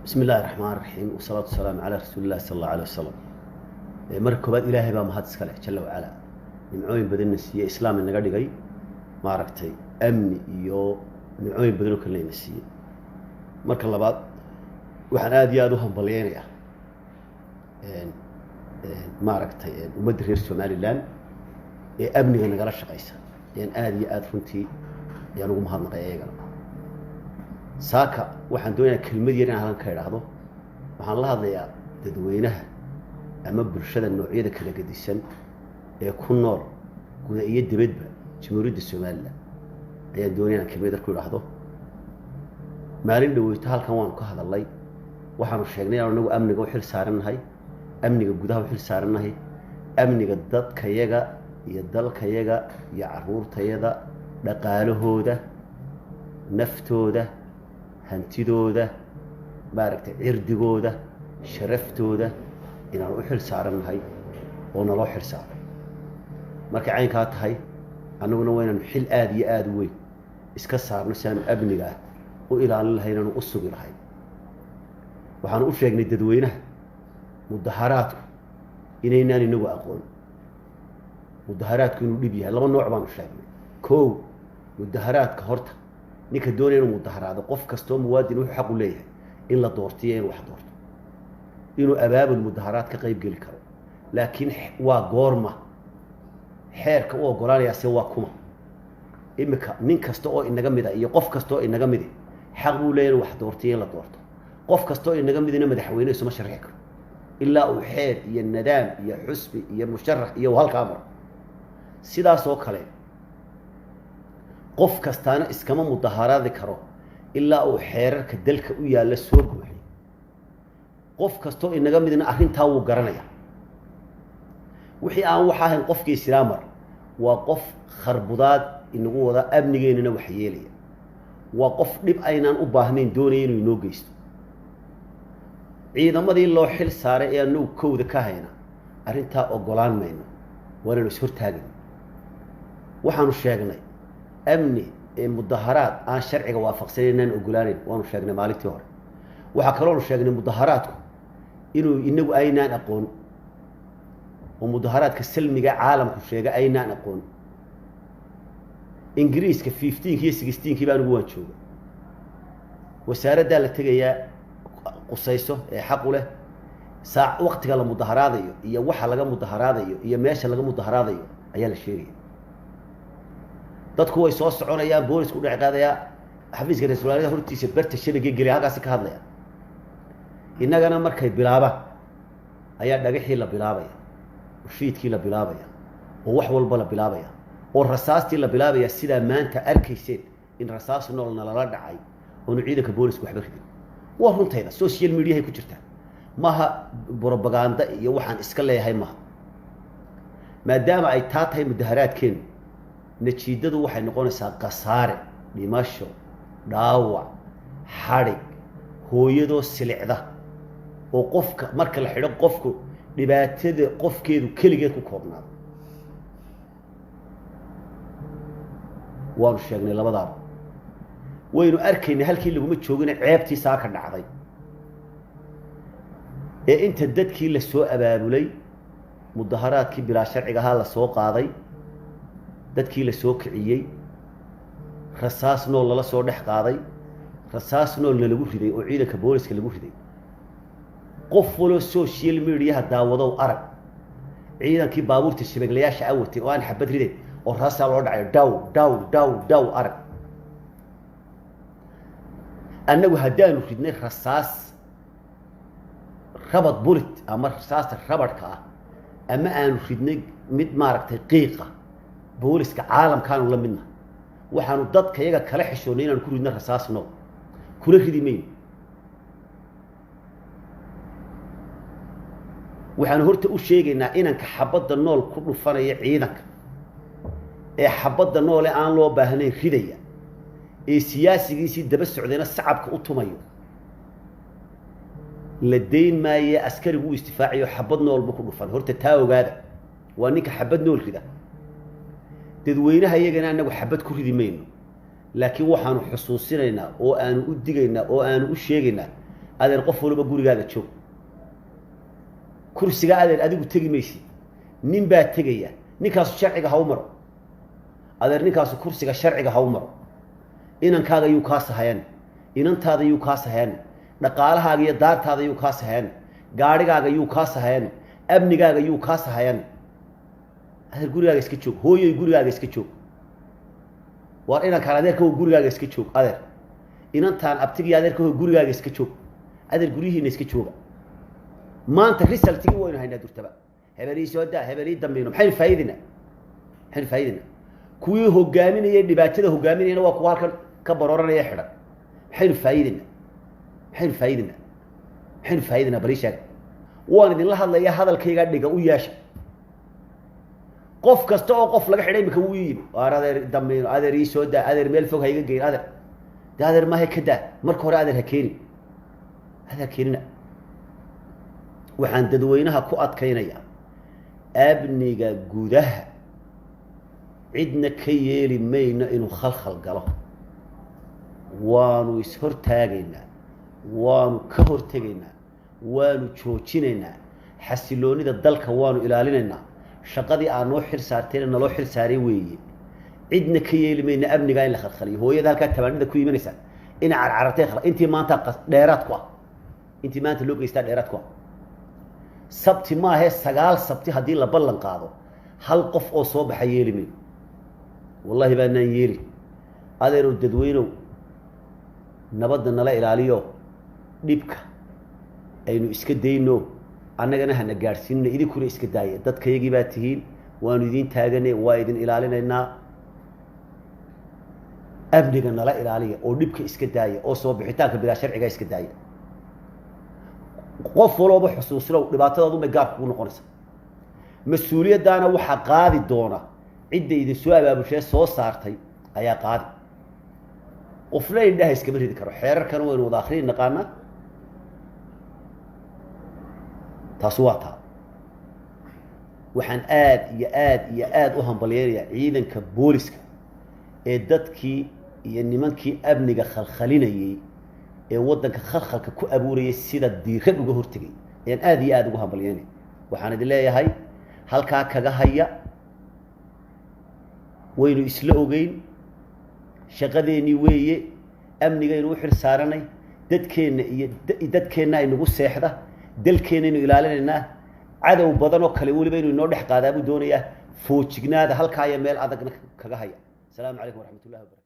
بسم الله الرحمن الرحيم والصلاة والسلام على رسول الله صلى الله عليه وسلم. مركبات إلهي بقى مهد سكاله جل وعلا نمعوين بدن السيئة إسلام النقادي جاي ما عرفتي أمني يو نمعوين بدنو كلين السيئة مركب الله بعض وحنا ديادوهم بليانيا ما عرفتي ومدري رسول الله أمني أنا قرش قيسا يعني آدي أدفنتي يعني قوم هذا نقيا saaka waxaan doonayaa kelmad yar inaan ka idhaahdo waxaan la hadlayaa dadweynaha ama bulshada noocyada kala gedisan ee ku nool gudaha iyo dibadba Jamhuuriyadda Soomaaliland ayaan doonayaa kelmad yar ku idhaahdo maalin dhaweyta halkan waan ka hadalay waxaanu sheegnay anagu amniga u xil saaranahay amniga gudaha u xil saaranahay amniga dadkayaga iyo dalkayaga iyo caruurtayada dhaqaalahooda naftooda hantidooda maaragtay cirdigooda sharaftooda inaan u xil saaranahay oo naloo xil saaray marka caynka tahay anaguna waa inaan xil aad iyo aad u weyn iska saarno si aan amniga u ilaalin lahayn oo u sugi lahayn waxaan u sheegnay dadweynaha mudaharaadku inaynaan inagu aqoon mudaharaadku inuu dhib yahay laba nooc baan u sheegnay koow mudaharaadka horta ninka doonaya inuu mudaharaado qof kastoo muwaadin wuxuu xaq u leeyahay in la doortiyo in wax doorto inuu abaabul mudaharaad ka qayb gali karo laakiin waa goorma xeerka u ogolaanaya si waa kuma imika nin kasta oo inaga mid ah iyo qof kasta oo inaga mid xaq uu leeyahay wax doortiyo in la doorto qof kasta oo inaga midina madaxweyne isma sharxi karo ilaa uu xeer iyo nidaam iyo xusbi iyo musharax iyo halka amar sidaas oo kale qof kastaana iskama mudaharaadi karo ilaa uu xeerarka dalka u yaala soo buuxiyo qof kasto inaga midna arrintaa uu garanaya wixii aan waxa ahayn qofkii islaamar waa qof kharbudaad inagu wada amnigeena wax yeelaya waa qof dhib aynaan u baahnayn doonayay inuu inoo geysto ciidamadii loo xil saaray ee aanu kowda ka hayna arrintaa ogolaan mayno waana is hortaagay waxaanu sheegnay amni ee mudaharaad aan sharciga waafaqsanayn ogolaanin waanu sheegnay maalintii hore waxa kale oo sheegnay mudaharaadku inuu inagu aynaan aqoon oo mudaharaadka salmiga caalamku sheegay aynaan aqoon ingiriiska 15 iyo 16 baan ugu waan joogay wasaaradda la tagayaa qusayso ee xaq u leh saac waqtiga la mudaharaadayo iyo waxa laga mudaharaadayo iyo meesha laga mudaharaadayo ayaa la sheegay dadku way soo soconayaan boolisku dhac qaadaya xafiiska rasuulada hortiisa barta shabeegay gali halkaas ka hadlaya inagana markay bilaabaan ayaa dhagaxii la bilaabaya shiidkii la bilaabaya oo wax walba la bilaabaya oo rasaastii la bilaabaya sida maanta arkayseen in rasaas noolna la dhacay oo ciidanka boolisku waxba ridin waa runtayda social media ay ku jirtaa maaha propaganda iyo waxaan iska leeyahay maaha maadaama ay taatahay mudaharaadkeen natiijadu waxay noqonaysaa qasaare dhimasho dhaawac xarig hooyadoo silicda oo qofka marka la xidho qofku dhibaatada qofkeedu kaligeed ku koobnaado waanu sheegnay labadaaba waynu arkaynay halkii laguma joogin ceebtii saaka dhacday ee inta dadkii la soo abaabulay mudaharaadkii bilaa sharciga ahaa la soo qaaday dadkii la soo kiciyay rasaas nool lala soo dhex qaaday rasaas noolna lagu riday oo ciidanka booliska lagu riday qof walo social media daawado arag ciidankii baabuurta shabeeglayaasha awatay oo aan xabad riday oo rasaas loo dhacay daw arag annagu hadaanu ridnay rasaas rabad bullet ama rasaasta rabadka ah ama aanu ridnay mid maaragtay qiiqa booliska caalamkaanu la midna waxaanu dadka iyaga kala xishoonay inaan ku ridno rasaas nool kula ridi mayno waxaanu horta u sheegaynaa inanka xabadda nool ku dhufanaya ciidanka ee xabadda nool ee aan loo baahnayn ridaya ee siyaasigiisii daba socdayna sacabka u tumayo la deyn maayo askarigu u istifaaciyo xabad nool buu ku dhufan horta taa ogaada waa ninka xabad nool rida dadweynaha iyagana anagu xabad ku ridi mayno laakiin waxaanu xusuusinaynaa oo aanu u digaynaa oo aanu u sheegaynaa adeer qof walba gurigaaga joog kursiga adeer adigu tegi maysid nin baa tegaya ninkaas sharciga ha u maro adeer ninkaas kursiga sharciga ha u maro inankaaga yuu kaa sahayan inantaada yuu kaa sahayan dhaqaalahaaga iyo daartaada yuu kaa sahayan gaadhigaaga yuu kaa sahayan amnigaaga yuu kaa sahayan adeer gurigaaga iska joog hooyoy gurigaaga iska joog war inankaan adeerka gurigaaga iska joog adeer inantaan abtigiyo adeerka gurigaaga iska joog adeer guryihiina iska jooga maanta resultigi waynu haynaa durtaba hebelii soo daa hebelii dambayno maxaynu faa'iidina kuwii hogaaminayay dhibaatada hogaaminayna waa kuwa halkan ka barooranaya xidhan maxaynu faa'iidina bari sheeg waan idinla hadlayaa hadalkayga dhiga u yeesha qof kasta oo qof laga xidhay imika wuu yimi waar adeer dambayno adeer ii soo daa adeer meel fog ha iga geyn adeer dee adeer maaha ka daa marka hore adeer ha keenina waxaan dadweynaha ku adkaynayaa amniga gudaha cidna ka yeeli mayno inuu khalkhal galo waanu ishortaagaynaa waanu ka hortegaynaa waanu joojinaynaa xasiloonida dalka waanu ilaalinaynaa shaqadii aan noo xil saarteen naloo xil saaray weeye cidna ka yeeli mayno amnigaa in la khalkhaliyo hooyada halkaa tabaanida ku imanaysaa ina carcartay intii maanta dheeraad ku ah intii maanta loo geystaa dheeraad ku ah sabti maahe 9 sabti haddii la ballan qaado hal qof oo soo baxa yeeli mayno wallahi baanaan yeeli adeerow dadweynow nabadda nala ilaaliyo dhibka aynu iska dayno annagana hana gaadhsiinna idinkuna iska daaya dadkayagii baa tihiin waanu idiin taagane waa idin ilaalinaynaa amniga nala ilaaliya oo dhibka iska daaya oo soo bixitaanka bilaa sharciga iska daaya qof walba xusuusnow dhibaatadaadu ma gaab ku noqonaysa mas'uuliyadaana waxa qaadi doona cidda idin soo abaabushay soo saartay ayaa qaadi qofna indhaha iska ridi karo xeerarkan waynu wada akhriin naqaana taasoo waata waxaan aad u hambalyeeyaa ciidanka booliska ee dadkii iyo nimankii amniga khalkhalinayay ee wadanka khalkhalka ku abuurayay sida diirad uga hortagay ayaan aad ugu hambalyeynay waxaan idin leeyahay halkaa kaga haya waynu isla ogeyn shaqadeeni weeye amnigaynu u xil saaranay dadkeenna aynugu seexda dalkeena aynu ilaalinaynaa cadow badan oo kale weliba inuu inoo dhex qaadaabuu doonayaa foojignaada halkaa iyo meel adagna kaga haya asalaamu calaykum waraxmatullahi wabarakatu